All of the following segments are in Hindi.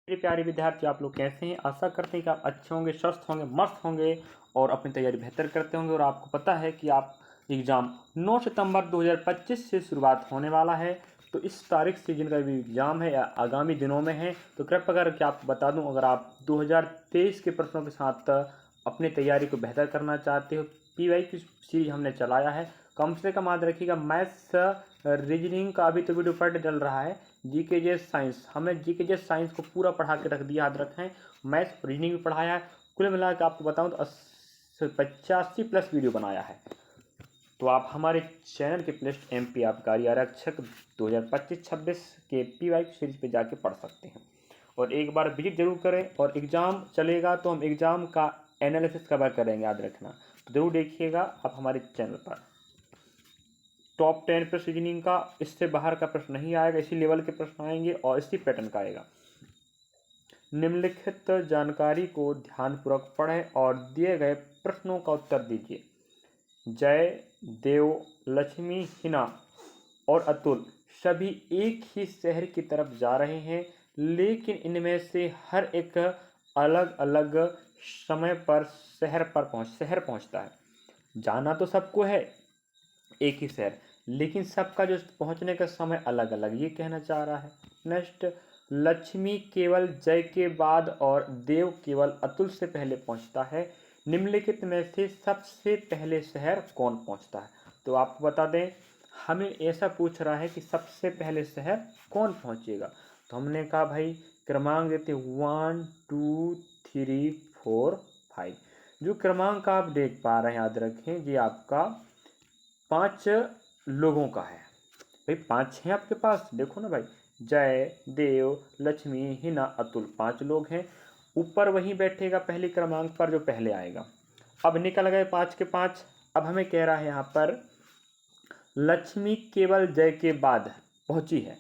मेरे प्यारे विद्यार्थी, आप लोग कैसे हैं? आशा करते हैं कि आप अच्छे होंगे, स्वस्थ होंगे, मस्त होंगे और अपनी तैयारी बेहतर करते होंगे। और आपको पता है कि आप एग्ज़ाम 9 सितंबर 2025 से शुरुआत होने वाला है। तो इस तारीख से जिनका भी एग्ज़ाम है या आगामी दिनों में है, तो कृपया करके आपको बता दूं, अगर आप 2023 के प्रश्नों के साथ अपनी तैयारी को बेहतर करना चाहते हो, पीवाई की सीरीज हमने चलाया है। कम से कम याद रखिएगा, मैथ्स रीजनिंग का अभी तो वीडियो पर डल रहा है। जीके जे साइंस, हमने जीके जे साइंस को पूरा पढ़ा के रख दिया, याद रखें। मैथ्स रीजनिंग भी पढ़ाया है। कुल मिला के आपको बताऊं तो 85+ वीडियो बनाया है। तो आप हमारे चैनल के प्लेलिस्ट एमपी आबकारी आरक्षक 2025-26 के पीवाई सीरीज पे जाके पढ़ सकते हैं और एक बार विजिट जरूर करें। और एग्ज़ाम चलेगा तो हम एग्ज़ाम का एनालिसिस कवर करेंगे, याद रखना। तो जरूर देखिएगा आप हमारे चैनल पर। टॉप 10 प्रश्न रीजनिंग का, इससे बाहर का प्रश्न नहीं आएगा, इसी लेवल के प्रश्न आएंगे और इसी पैटर्न का आएगा। निम्नलिखित जानकारी को ध्यानपूर्वक पढ़ें और दिए गए प्रश्नों का उत्तर दीजिए। जय, देव, लक्ष्मी, हिना और अतुल सभी एक ही शहर की तरफ जा रहे हैं, लेकिन इनमें से हर एक अलग अलग समय पर शहर पहुंचता है। जाना तो सबको है एक ही शहर, लेकिन सबका जो पहुंचने का समय अलग अलग, ये कहना चाह रहा है। नेक्स्ट, लक्ष्मी केवल जय के बाद और देव केवल अतुल से पहले पहुंचता है। निम्नलिखित में से सबसे पहले शहर कौन पहुंचता है? तो आपको बता दें, हमें ऐसा पूछ रहा है कि सबसे पहले शहर कौन पहुंचेगा। तो हमने कहा भाई क्रमांक देते 1 2 3 4 5। जो क्रमांक आप देख पा रहे हैं, याद रखें, ये आपका 5 लोगों का है। भाई 5 हैं आपके पास, देखो ना भाई, जय, देव, लक्ष्मी, हिना, अतुल, 5 लोग हैं। ऊपर वहीं बैठेगा पहले क्रमांक पर जो पहले आएगा। अब निकल गए 5 के 5। अब हमें कह रहा है यहाँ पर लक्ष्मी केवल जय के बाद पहुंची है,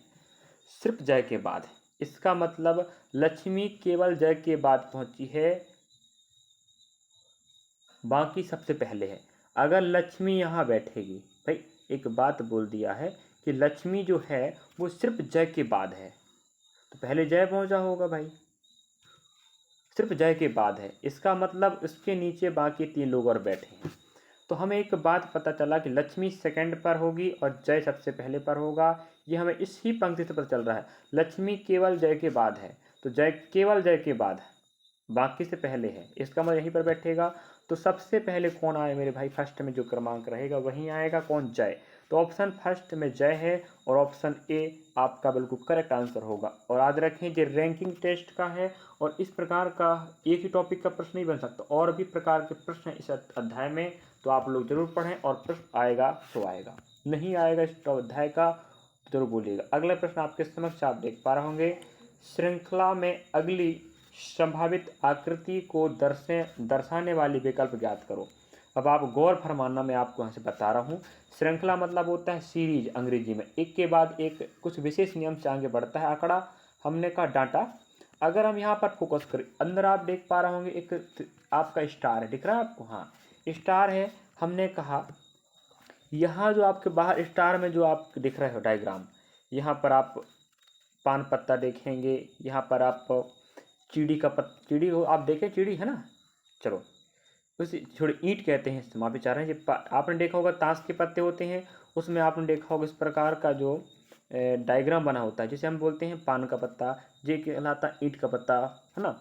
सिर्फ जय के बाद। इसका मतलब लक्ष्मी केवल जय के बाद पहुंची है, बाकी सबसे पहले है। अगर लक्ष्मी यहाँ बैठेगी, भाई एक बात बोल दिया है कि लक्ष्मी जो है वो सिर्फ जय के बाद है, तो पहले जय पहुंचा होगा भाई, सिर्फ जय के बाद है। इसका मतलब इसके नीचे बाकी 3 लोग और बैठे हैं। तो हमें एक बात पता चला कि लक्ष्मी सेकंड पर होगी और जय सबसे पहले पर होगा। ये हमें इसी पंक्ति से पता चल रहा है। लक्ष्मी केवल जय के बाद है, तो जय केवल जय के बाद है, बाकी से पहले है, इसका मतलब यहीं पर बैठेगा। तो सबसे पहले कौन आए मेरे भाई? फर्स्ट में जो क्रमांक रहेगा वहीं आएगा, कौन? जय। तो ऑप्शन फर्स्ट में जय है और ऑप्शन ए आपका बिल्कुल करेक्ट आंसर होगा। और याद रखें कि रैंकिंग टेस्ट का है और इस प्रकार का एक ही टॉपिक का प्रश्न नहीं बन सकता, और भी प्रकार के प्रश्न इस अध्याय में। तो आप लोग जरूर पढ़ें और प्रश्न आएगा तो आएगा, नहीं आएगा इस अध्याय का तो जरूर बोलिएगा। अगला प्रश्न आपके समक्ष आप देख पा रहे होंगे, श्रृंखला में अगली संभावित आकृति को दर्शाने वाली विकल्प ज्ञात करो। अब आप गौर फरमाना, मैं आपको यहाँ से बता रहा हूँ। श्रृंखला मतलब होता है सीरीज, अंग्रेजी में एक के बाद एक कुछ विशेष नियम से आगे बढ़ता है आंकड़ा। हमने कहा डाटा। अगर हम यहाँ पर फोकस करें, अंदर आप देख पा रहे होंगे एक आपका स्टार है, दिख रहा है आपको? हाँ, स्टार है। हमने कहा यहाँ जो आपके बाहर स्टार में जो आप दिख रहे हो डायग्राम, यहाँ पर आप पान पत्ता देखेंगे, यहाँ पर आप चिड़ी का चिड़ी हो, आप देखें चिड़ी है ना, चलो उस थोड़ी ईंट कहते हैं, माफी चाह रहे हैं। आपने देखा होगा ताश के पत्ते होते हैं, उसमें आपने देखा होगा इस प्रकार का जो डायग्राम बना होता है, जिसे हम बोलते हैं पान का पत्ता, जे कहलाता ईंट का पत्ता, है ना।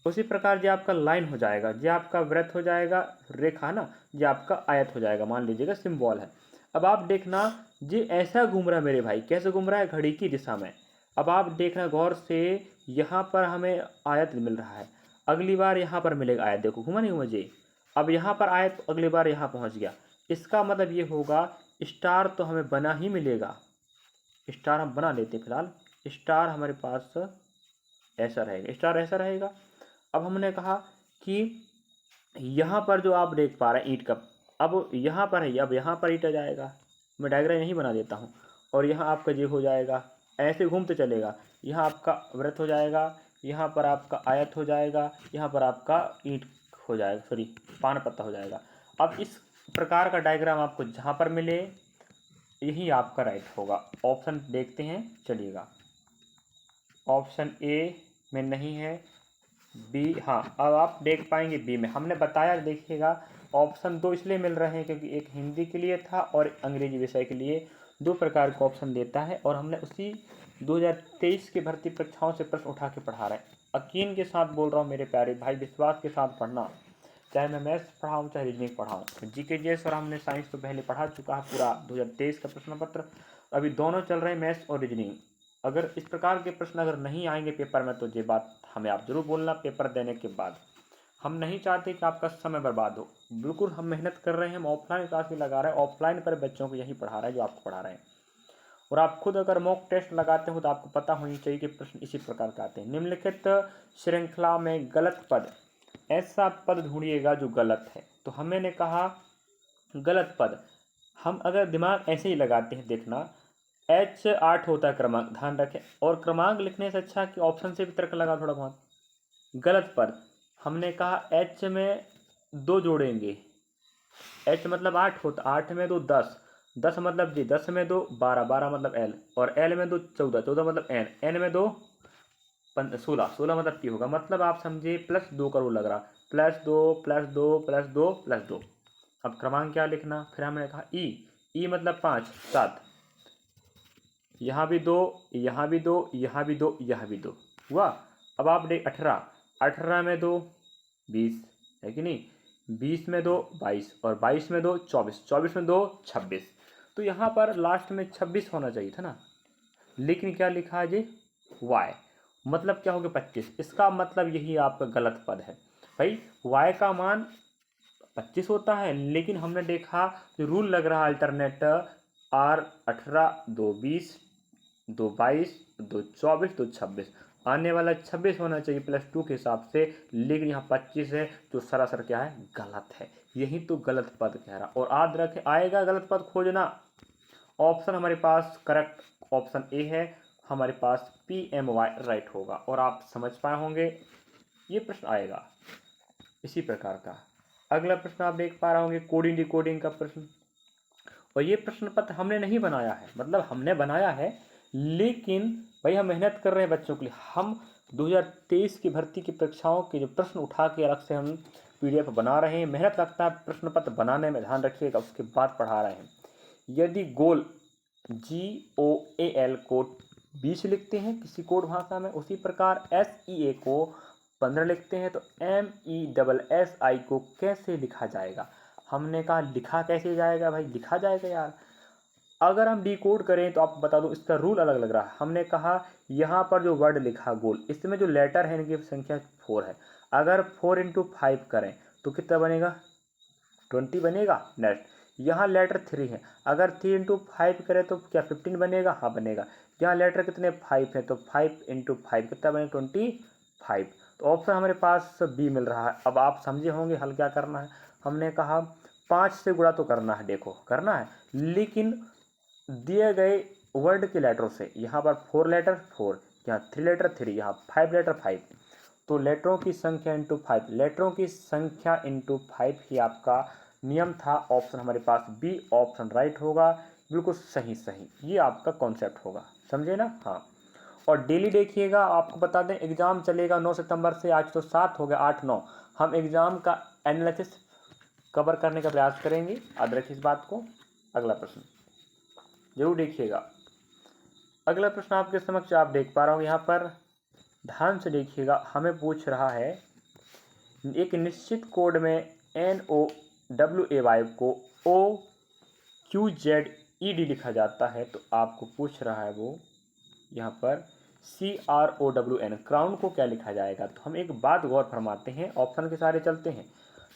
उसी प्रकार जो आपका लाइन हो जाएगा, जो आपका वृत्त हो जाएगा, रेखा ना, जो आपका आयत हो जाएगा, मान लीजिएगा सिंबल है। अब आप देखना, ये ऐसा घूम रहा है मेरे भाई, कैसे घूम रहा है? घड़ी की दिशा में। अब आप देखना गौर से, यहाँ पर हमें आयत मिल रहा है, अगली बार यहाँ पर मिलेगा आयत, देखो घुमा नहीं मुझे। अब यहाँ पर आयत, अगली बार यहाँ पहुँच गया। इसका मतलब ये होगा स्टार तो हमें बना ही मिलेगा, स्टार हम बना लेते हैं फिलहाल। स्टार हमारे पास ऐसा रहेगा, स्टार ऐसा रहेगा। अब हमने कहा कि यहाँ पर जो आप देख पा रहे हैं ईंट का, अब यहाँ पर है, अब यहाँ पर ईंट आ जाएगा, मैं डायग्राम यहीं बना देता हूँ। और यहाँ आपका जे हो जाएगा, ऐसे घूमते चलेगा, यहाँ आपका वृत्त हो जाएगा, यहाँ पर आपका आयत हो जाएगा, यहाँ पर आपका ईंट हो जाएगा, सॉरी पान पत्ता हो जाएगा। अब इस प्रकार का डायग्राम आपको जहाँ पर मिले यही आपका राइट होगा। ऑप्शन देखते हैं, चलिएगा। ऑप्शन ए में नहीं है, बी, हाँ अब आप देख पाएंगे बी में हमने बताया। देखिएगा ऑप्शन 2 इसलिए मिल रहे हैं क्योंकि एक हिंदी के लिए था और अंग्रेजी विषय के लिए 2 प्रकार का ऑप्शन देता है, और हमने उसी 2023 की भर्ती परीक्षाओं से प्रश्न उठा के पढ़ा रहे हैं। यकीन के साथ बोल रहा हूँ मेरे प्यारे भाई, विश्वास के साथ पढ़ना, चाहे मैं मैथ्स पढ़ाऊँ चाहे रीजनिंग पढ़ाऊँ। जीके जीएस और हमने साइंस तो पहले पढ़ा चुका है पूरा 2023 का प्रश्न पत्र, अभी दोनों चल रहे हैं मैथ्स और रीजनिंग। अगर इस प्रकार के प्रश्न अगर नहीं आएंगे पेपर में तो ये बात हमें आप जरूर बोलना पेपर देने के बाद। हम नहीं चाहते कि आपका समय बर्बाद हो, बिल्कुल हम मेहनत कर रहे हैं, हम ऑफलाइन क्लास भी लगा रहे हैं, ऑफलाइन पर बच्चों को यही पढ़ा रहे हैं जो आपको पढ़ा रहे हैं। और आप खुद अगर मॉक टेस्ट लगाते हो तो आपको पता होनी चाहिए कि प्रश्न इसी प्रकार के आते हैं। निम्नलिखित श्रृंखला में गलत पद, ऐसा पद ढूंढिएगा जो गलत है। तो हमने कहा गलत पद, हम अगर दिमाग ऐसे ही लगाते हैं, देखना H8 होता है क्रमांक, ध्यान रखें, और क्रमांक लिखने से अच्छा कि ऑप्शन से भी तर्क लगा थोड़ा बहुत। गलत पद, हमने कहा H में 2 जोड़ेंगे, H मतलब 8 होता, 8 में 2 10, 10 मतलब जी, 10 में 2 12, 12 मतलब L, और L में 2 14, 14 मतलब N, N में 2 16, 16 मतलब T होगा। मतलब आप समझिए +2 का रूल लग रहा, +2 +2 +2 +2। अब क्रमांक क्या लिखना, फिर हमने कहा ई मतलब 5 7, यहाँ भी 2, यहाँ भी 2, यहाँ भी 2, यहाँ भी 2 हुआ। अब आप देख 18, 18 में 2 20 है कि नहीं, 20 में 2 22, और 22 में 2 24, 24 में 2 26। तो यहाँ पर लास्ट में 26 होना चाहिए था ना, लेकिन क्या लिखा है जी y, मतलब क्या हो गया 25। इसका मतलब यही आपका गलत पद है भाई। y का मान 25 होता है, लेकिन हमने देखा जो रूल लग रहा है अल्टरनेट R18 2 20 2 22 2 24 2 26, आने वाला 26 होना चाहिए +2 के हिसाब से, लेकिन यहाँ 25 है जो सरासर क्या है गलत है। यही तो गलत पद कह रहा। और याद रखें आएगा गलत पद खोजना, ऑप्शन हमारे पास करेक्ट ऑप्शन ए है, हमारे पास PMY राइट होगा। और आप समझ पाए होंगे ये प्रश्न आएगा इसी प्रकार का। अगला प्रश्न आप देख पा रहे होंगे कोडिंग डिकोडिंग का प्रश्न, और ये प्रश्न पत्र हमने नहीं बनाया है, मतलब हमने बनाया है लेकिन भाई हम मेहनत कर रहे हैं बच्चों के लिए। हम 2023 की भर्ती की परीक्षाओं के जो प्रश्न उठा के अलग से हम PDF बना रहे हैं, मेहनत लगता है प्रश्न पत्र बनाने में, ध्यान रखिएगा, उसके बाद पढ़ा रहे हैं। यदि गोल GOAL को 20 लिखते हैं किसी कोड भाषा में, उसी प्रकार SEA को 15 लिखते हैं, तो MESSI को कैसे लिखा जाएगा। हमने कहा लिखा कैसे जाएगा भाई, लिखा जाएगा यार, अगर हम डिकोड करें तो आपको बता दूं इसका रूल अलग लग रहा है। हमने कहा यहाँ पर जो वर्ड लिखा गोल, इसमें जो लेटर है इनकी संख्या 4 है, अगर 4 × 5 करें तो कितना बनेगा 20 बनेगा। नेक्स्ट यहाँ लेटर 3 है, अगर 3 × 5 करें तो क्या 15 बनेगा, हाँ बनेगा। यहाँ लेटर कितने 5 है तो 5 × 5 कितना बनेगा 25। तो ऑप्शन हमारे पास बी मिल रहा है। अब आप समझे होंगे हल क्या करना है। हमने कहा 5 से गुणा तो करना है, देखो करना है, लेकिन दिए गए वर्ड के लेटरों से, यहाँ पर 4 लेटर 4, यहाँ 3 लेटर 3, यहाँ 5 लेटर 5, तो लेटरों की संख्या इंटू 5, लेटरों की संख्या इंटू 5 ही आपका नियम था। ऑप्शन हमारे पास बी ऑप्शन राइट होगा, बिल्कुल सही सही, ये आपका कॉन्सेप्ट होगा, समझे ना। हाँ, और डेली देखिएगा, आपको बता दें एग्जाम चलेगा 9 सितंबर से, आज तो 7 हो गया, 8 9 हम एग्जाम का एनालिसिस कवर करने का प्रयास करेंगे, याद रखिए इस बात को। अगला प्रश्न जरूर देखिएगा। अगला प्रश्न आपके समक्ष आप देख पा रहा हूँ, यहाँ पर ध्यान से देखिएगा, हमें पूछ रहा है एक निश्चित कोड में NOWAY को OQZED लिखा जाता है, तो आपको पूछ रहा है वो यहाँ पर CROWN क्राउन को क्या लिखा जाएगा। तो हम एक बात गौर फरमाते हैं, ऑप्शन के सारे चलते हैं।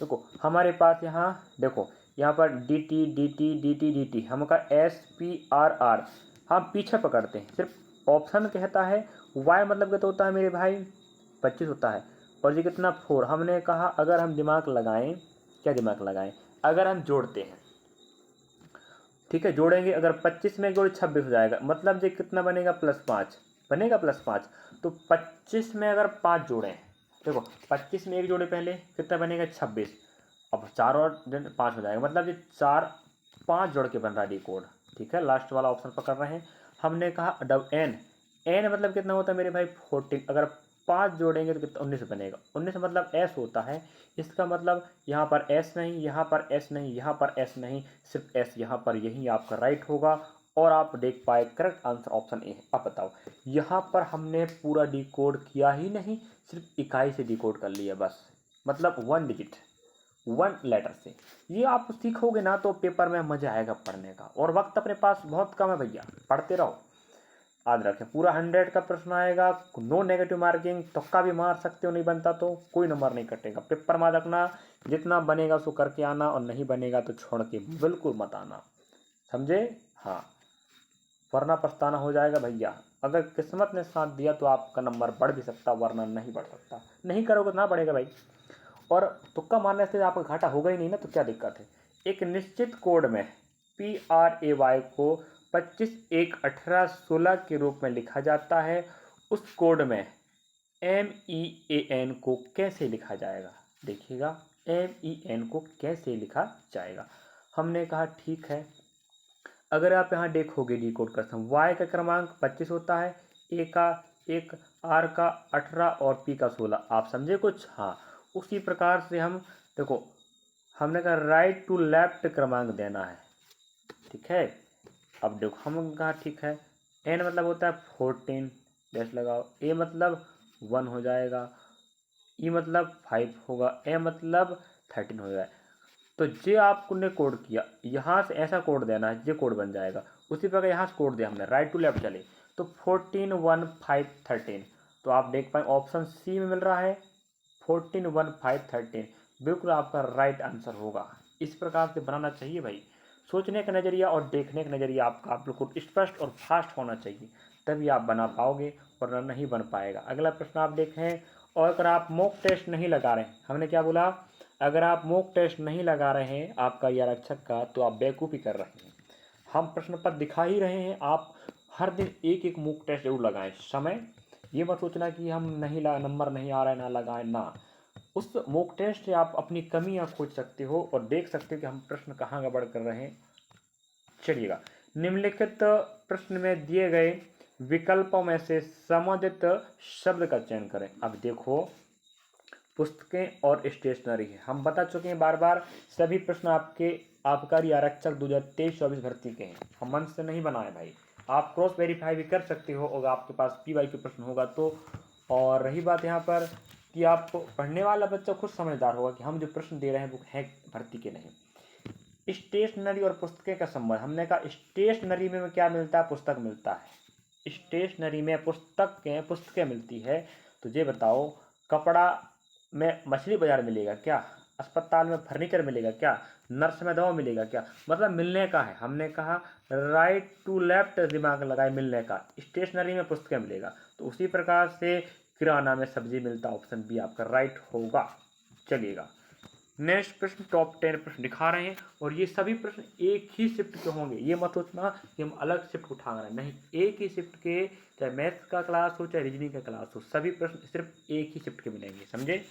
देखो हमारे पास यहाँ देखो, यहाँ पर DT हमका SPRR, हम पीछे पकड़ते हैं, सिर्फ ऑप्शन कहता है Y मतलब कितना होता है मेरे भाई 25 होता है, और ये कितना 4। हमने कहा अगर हम दिमाग लगाएं, क्या दिमाग लगाएं, अगर हम जोड़ते हैं, ठीक है जोड़ेंगे, अगर 25 में जोड़ 26 हो जाएगा, मतलब ये कितना बनेगा +5 बनेगा +5। तो 25 में अगर 5 जोड़ें, देखो 25 में एक जोड़े पहले कितना बनेगा 26, अब 4 और 5 हो जाएगा, मतलब ये 4 5 जोड़ के बन रहा है डिकोड, ठीक है। लास्ट वाला ऑप्शन पकड़ रहे हैं। हमने कहा एन मतलब कितना होता है मेरे भाई 14, अगर 5 जोड़ेंगे तो कितना 19 बनेगा। 19 मतलब एस होता है, इसका मतलब यहाँ पर एस नहीं, यहाँ पर एस नहीं, यहाँ पर एस नहीं, सिर्फ एस यहाँ पर, यही आपका राइट होगा। और आप देख पाए करेक्ट आंसर ऑप्शन ए है। अब बताओ, यहाँ पर हमने पूरा डिकोड किया ही नहीं, सिर्फ इकाई से डिकोड कर लिया बस, मतलब 1 डिजिट 1 लेटर से। ये आप सीखोगे ना तो पेपर में मजा आएगा पढ़ने का। और वक्त अपने पास बहुत कम है भैया, पढ़ते रहो। याद रखें, पूरा 100 का प्रश्न आएगा, नो नेगेटिव मार्किंग, तुक्का भी मार सकते हो, नहीं बनता तो कोई नंबर नहीं कटेगा। पेपर में रखना, जितना बनेगा उसको करके आना, और नहीं बनेगा तो छोड़ के बिल्कुल मत आना, समझे? हाँ, वरना पछताना हो जाएगा भैया। अगर किस्मत ने साथ दिया तो आपका नंबर बढ़ भी सकता, वरना नहीं बढ़ सकता। नहीं करोगे तो ना बढ़ेगा भाई। और तुक्का मारने से आपका घाटा होगा ही नहीं ना, तो क्या दिक्कत है। एक निश्चित कोड में PRAY को 25 1 18 16 के रूप में लिखा जाता है। उस कोड में MEAN को कैसे लिखा जाएगा? देखिएगा, MEAN को कैसे लिखा जाएगा। हमने कहा ठीक है, अगर आप यहाँ देखोगे डिकोड करते हैं, Y का क्रमांक 25 होता है, A का 1, R का 18 और P का 16। आप समझे कुछ? हाँ, उसी प्रकार से हम देखो, हमने कहा राइट टू लेफ्ट क्रमांक देना है, ठीक है। अब देखो, हम कहा ठीक है, N मतलब होता है 14, डैश लगाओ, A मतलब 1 हो जाएगा, E मतलब 5 होगा, A मतलब 13 हो जाएगा। तो जे आपने कोड किया, यहाँ से ऐसा कोड देना है, ये कोड बन जाएगा। उसी प्रकार यहाँ से कोड दिया हमने, राइट टू लेफ्ट चले तो 14 1 5 13। तो आप देख पाए ऑप्शन सी में मिल रहा है 14 1 5 13, बिल्कुल आपका राइट आंसर होगा। इस प्रकार से बनाना चाहिए भाई। सोचने का नज़रिया और देखने का नज़रिया आपका बिल्कुल स्पष्ट और फास्ट होना चाहिए, तभी आप बना पाओगे, वरना नहीं बन पाएगा। अगला प्रश्न आप देखें, और अगर आप मॉक टेस्ट नहीं लगा रहे हैं, हमने क्या बोला, अगर आप मॉक टेस्ट नहीं लगा रहे हैं आपका या आरक्षक का, तो आप बेवकूफ़ी कर रहे हैं। हम प्रश्न पत्र दिखा ही रहे हैं, आप हर दिन एक एक मॉक टेस्ट जरूर लगाएं। समय ये मत सोचना कि हम नहीं नंबर नहीं आ रहा है ना लगाएं ना। उस मॉक टेस्ट से आप अपनी कमियां खोज सकते हो और देख सकते हो कि हम प्रश्न कहाँ गड़बड़ कर रहे हैं। चलिएगा, निम्नलिखित प्रश्न में दिए गए विकल्पों में से संबंधित शब्द का चयन करें। अब देखो, पुस्तकें और स्टेशनरी है, हम बता चुके हैं बार बार, सभी प्रश्न आपके आबकारी आरक्षक 2023-24 भर्ती के हैं, हम मन से नहीं बनाए भाई। आप क्रॉस वेरीफाई भी कर सकते हो अगर आपके पास PY के प्रश्न होगा तो। और रही बात यहाँ पर कि आपको पढ़ने वाला बच्चा खुद समझदार होगा कि हम जो प्रश्न दे रहे हैं वो है भर्ती के नहीं। स्टेशनरी और पुस्तकें का संबंध, हमने कहा स्टेशनरी में क्या मिलता है, पुस्तक मिलता है। स्टेशनरी में पुस्तकें मिलती है। तो ये बताओ, कपड़ा में मछली बाजार मिलेगा क्या? अस्पताल में फर्नीचर मिलेगा क्या? नर्स में दवा मिलेगा क्या? मतलब मिलने का है। हमने कहा राइट टू लेफ्ट दिमाग लगाए, मिलने का। स्टेशनरी में पुस्तकें मिलेगा, तो उसी प्रकार से किराना में सब्जी मिलता, ऑप्शन बी आपका राइट होगा। चलिएगा, नेक्स्ट प्रश्न, टॉप 10 प्रश्न दिखा रहे हैं, और ये सभी प्रश्न एक ही शिफ्ट के होंगे। ये मत सोचना कि हम अलग शिफ्ट उठा रहे हैं, नहीं, एक ही शिफ्ट के, चाहे मैथ्स का क्लास हो चाहे रीजनिंग का क्लास हो, सभी प्रश्न सिर्फ एक ही शिफ्ट के मिलेंगे, समझे।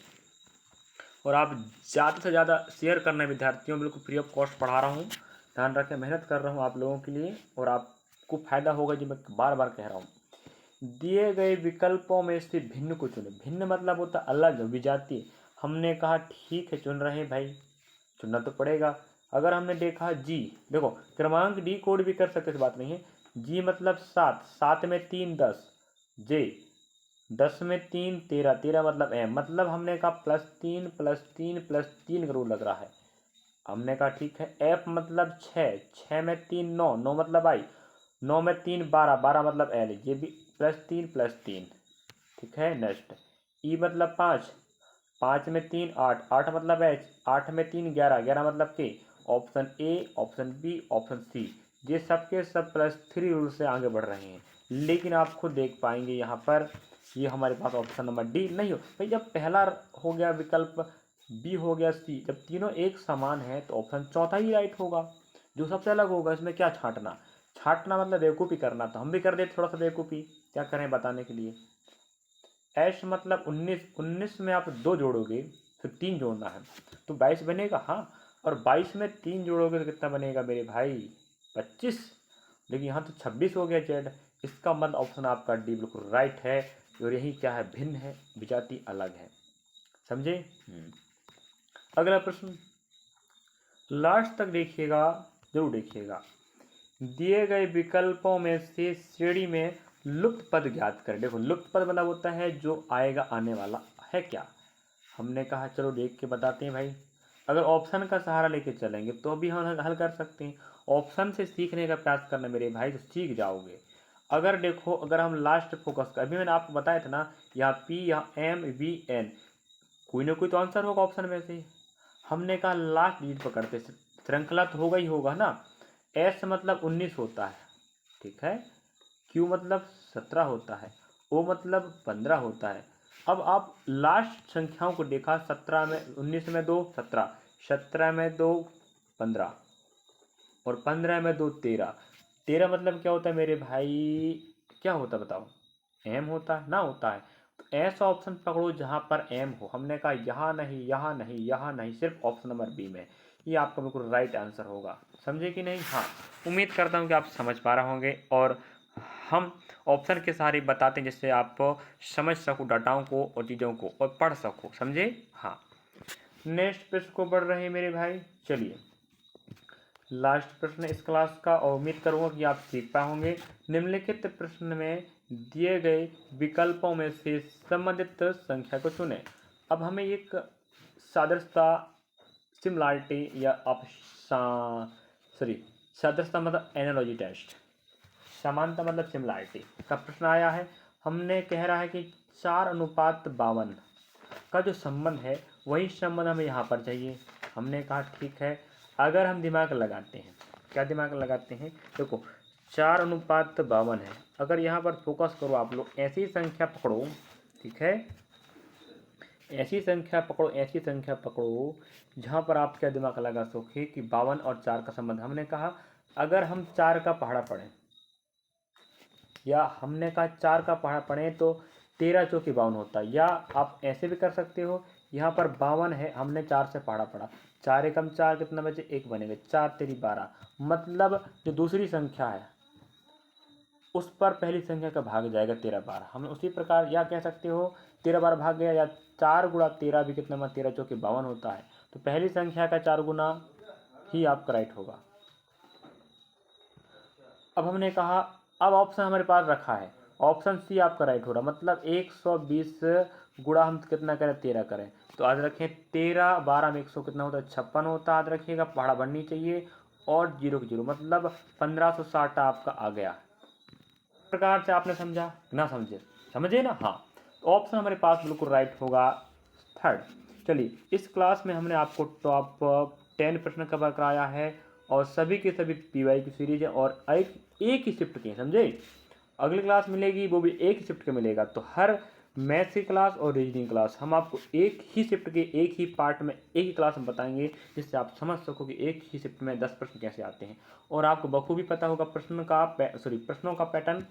और आप ज़्यादा से ज़्यादा शेयर करना है विद्यार्थियों, बिल्कुल फ्री ऑफ कॉस्ट पढ़ा रहा हूँ, ध्यान रखें, मेहनत कर रहा हूँ आप लोगों के लिए, और आपको फ़ायदा होगा, जो मैं बार बार कह रहा हूँ। दिए गए विकल्पों में से भिन्न को चुने। भिन्न मतलब होता अलग, विजातीय। हमने कहा ठीक है, चुन रहे हैं भाई, चुनना तो पड़ेगा। अगर हमने देखा जी, देखो क्रमांक डी कोड भी कर सकते, इस बात नहीं है। जी मतलब 7, 7 में 3 10, जे 10 में 3 13, 13 मतलब एम, मतलब हमने कहा +3 +3 +3 का रूल लग रहा है। हमने कहा ठीक है। एफ मतलब 6, 6 में 3 9, 9 मतलब आई, 9 में 3 12, 12 मतलब एल, ये भी +3 +3, ठीक है। नेक्स्ट, ई मतलब 5, 5 में 3 8, 8 मतलब एच, 8 में 3 11, 11 मतलब के। Option A, option B, option C, ये सबके सब +3 रूल से आगे बढ़ रहे हैं। लेकिन आप खुद देख पाएंगे यहाँ पर, ये हमारे पास ऑप्शन नंबर डी नहीं हो भाई। जब पहला हो गया विकल्प, बी हो गया सी, जब तीनों एक समान है तो ऑप्शन चौथा ही राइट होगा, जो सबसे अलग होगा। इसमें क्या छांटना, छांटना मतलब बेवकूफ़ी करना, तो हम भी कर देते थोड़ा सा बेवकूफ़ी, क्या करें बताने के लिए। ऐश मतलब 19, 19 में आप 2 जोड़ोगे, फिर 3 जोड़ना है तो 22 बनेगा। हाँ, और 22 में 3 जोड़ोगे तो कितना बनेगा मेरे भाई, 25। लेकिन यहाँ तो 26 हो गया जेड, इसका मतलब ऑप्शन आपका डी बिल्कुल राइट है। और यही क्या है, भिन्न है, विजाति अलग है। समझे? अगला प्रश्न लास्ट तक देखिएगा, जरूर देखिएगा। दिए गए विकल्पों में से श्रेणी में लुप्त पद ज्ञात करें। देखो लुप्त पद मतलब होता है जो आएगा, आने वाला है क्या। हमने कहा चलो देख के बताते हैं भाई। अगर ऑप्शन का सहारा लेके चलेंगे तो भी हम हल कर सकते हैं। ऑप्शन से सीखने का प्रयास करना मेरे भाई, तो सीख जाओगे। अगर देखो, अगर हम लास्ट फोकस कर, अभी मैंने आपको बताया था ना, यहाँ पी, यहाँ एम, वी, एन, कोई ना कोई तो आंसर होगा ऑप्शन में से। हमने कहा लास्ट डिजिट पकड़ते, श्रृंखला तो होगा ही होगा ना। एस मतलब 19 होता है, ठीक है। क्यू मतलब 17 होता है। ओ मतलब 15 होता है। अब आप लास्ट संख्याओं को देखा, 17 में 19 में 2 17, 17 में 2 15 और 15 में 2 13। 13 मतलब क्या होता है मेरे भाई, क्या होता है बताओ? एम होता है ना, होता है। तो ऐसा ऑप्शन पकड़ो जहां पर एम हो। हमने कहा यहाँ नहीं, यहाँ नहीं, यहाँ नहीं, सिर्फ ऑप्शन नंबर बी में। ये आपका बिल्कुल राइट आंसर होगा। समझे कि नहीं? हाँ, उम्मीद करता हूँ कि आप समझ पा रहे होंगे और हम ऑप्शन के सहारे बताते हैं जिससे आप समझ सको डाटाओं को और चीज़ों को और पढ़ सको। समझे? हाँ, नेक्स्ट प्रश्न को बढ़ रहे हैं मेरे भाई। चलिए लास्ट प्रश्न इस क्लास का, और उम्मीद करूँगा कि आप सीख पाओगे। निम्नलिखित प्रश्न में दिए गए विकल्पों में से संबंधित संख्या को चुनें। अब हमें एक सादृश्यता, सिमिलरिटी या आप सादृश्यता मतलब एनालॉजी टेस्ट, समानता मतलब सिमिलरिटी का प्रश्न आया है। हमने कह रहा है कि 4:52 का जो संबंध है वही संबंध हमें यहाँ पर चाहिए। हमने कहा ठीक है, अगर हम दिमाग लगाते हैं, क्या दिमाग लगाते हैं, देखो 4:52 है। अगर यहाँ पर फोकस करो आप लोग, ऐसी संख्या पकड़ो, ठीक है, ऐसी संख्या पकड़ो, ऐसी संख्या पकड़ो जहाँ पर आप क्या दिमाग लगा सके कि 52 और 4 का संबंध। हमने कहा अगर हम 4 का पहाड़ा पढ़ें, या हमने कहा 4 का पहाड़ा पढ़ें तो 13 चौकी 52 होता है। या आप ऐसे भी कर सकते हो, यहाँ पर 52 है, हमने 4 से पहाड़ा पढ़ा, 4 एकम 4 कितना बचे, 1 बनेगा, 4 तेरी 12, मतलब जो दूसरी संख्या है उस पर पहली संख्या का भाग जाएगा 13 12। हमें उसी प्रकार या कह सकते हो 13 12 भाग गया, या 4 गुणा 13 भी कितना, 13 चौकी 52 होता है। तो पहली संख्या का 4 गुना ही आपका राइट होगा। अब हमने कहा, अब ऑप्शन हमारे पास रखा है, ऑप्शन सी आपका राइट हो रहा, मतलब 120 गुणा हम कितना करें, 13 करें। तो आज रखें 13 12 में 100 कितना होता है, 56 होता है। याद रखिएगा, पहाड़ा बननी चाहिए और 0 0 मतलब 1560 आपका आ गया। प्रकार से आपने समझा ना, समझे? समझे ना? हाँ, तो ऑप्शन हमारे पास बिल्कुल राइट होगा, थर्ड। चलिए इस क्लास में हमने आपको टॉप 10 प्रश्न कवर कराया है और सभी के सभी पीवाई की सीरीज है और एक ही शिफ्ट के, समझे? अगली क्लास मिलेगी वो भी एक ही शिफ्ट का मिलेगा। तो हर मैथ्स की क्लास और रीजनिंग क्लास हम आपको एक ही शिफ्ट के एक ही पार्ट में एक ही क्लास में बताएंगे, जिससे आप समझ सको कि एक ही शिफ्ट में 10 प्रश्न कैसे आते हैं। और आपको बखूबी पता होगा प्रश्नों का पैटर्न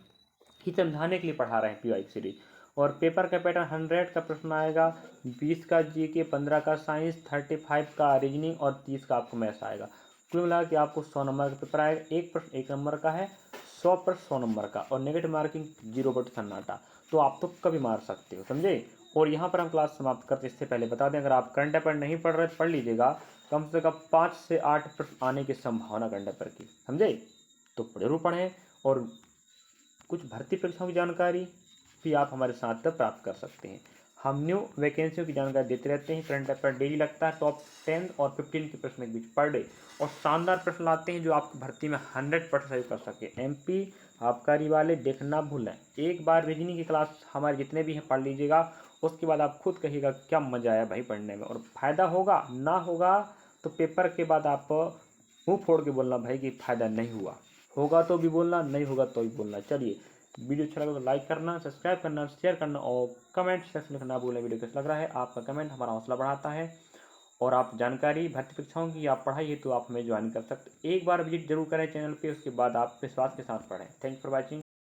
ही समझाने के लिए पढ़ा रहे हैं पीवाई सीरीज। और पेपर का पैटर्न 100 का प्रश्न आएगा, 20 का जीके, 15 का साइंस, 35 का रीजनिंग और 30 का आपको मैथ्स आएगा। कुल मिला कि आपको 100 नंबर का पेपर आएगा। एक प्रश्न 1 नंबर का है, 100 पर 100 नंबर का, और नेगेटिव मार्किंग 0 बट सन्नाटा। तो आप तो कभी मार सकते हो, समझे? और यहाँ पर हम क्लास समाप्त करते, इससे पहले बता दें, अगर आप करंट अफेयर नहीं पढ़ रहे तो पढ़ लीजिएगा, कम से कम 5 से 8 प्रश्न आने की संभावना करंट अफेयर की, समझे? तो जरूर पढ़ें। और कुछ भर्ती परीक्षाओं की जानकारी भी आप हमारे साथ प्राप्त कर सकते हैं। हम न्यू वैकेंसियों की जानकारी देते रहते हैं। करंट अफेयर डेली लगता है, टॉप 10 और 15 के प्रश्न के बीच पर डे, और शानदार प्रश्न लाते हैं जो आपकी भर्ती में 100% सही कर सके। एमपी आबकारी वाले देखना भूलें। एक बार रीजनिंग की क्लास हमारे जितने भी हैं पढ़ लीजिएगा, उसके बाद आप खुद कहिएगा क्या मज़ा आया भाई पढ़ने में, और फ़ायदा होगा ना होगा तो पेपर के बाद आप मुँह फोड़ के बोलना भाई कि फ़ायदा नहीं हुआ। होगा तो भी बोलना, नहीं होगा तो भी बोलना। चलिए, वीडियो अच्छा लगा तो लाइक करना, सब्सक्राइब करना, शेयर करना और कमेंट सेक्शन में लिखना ना भूलें वीडियो कैसा लग रहा है। आपका कमेंट हमारा हौसला बढ़ाता है। और आप जानकारी भर्ती परीक्षाओं की आप पढ़ाई है तो आप हमें ज्वाइन कर सकते, एक बार विजिट जरूर करें चैनल पे, उसके बाद आप विश्वास के साथ पढ़ें। Thank you for watching.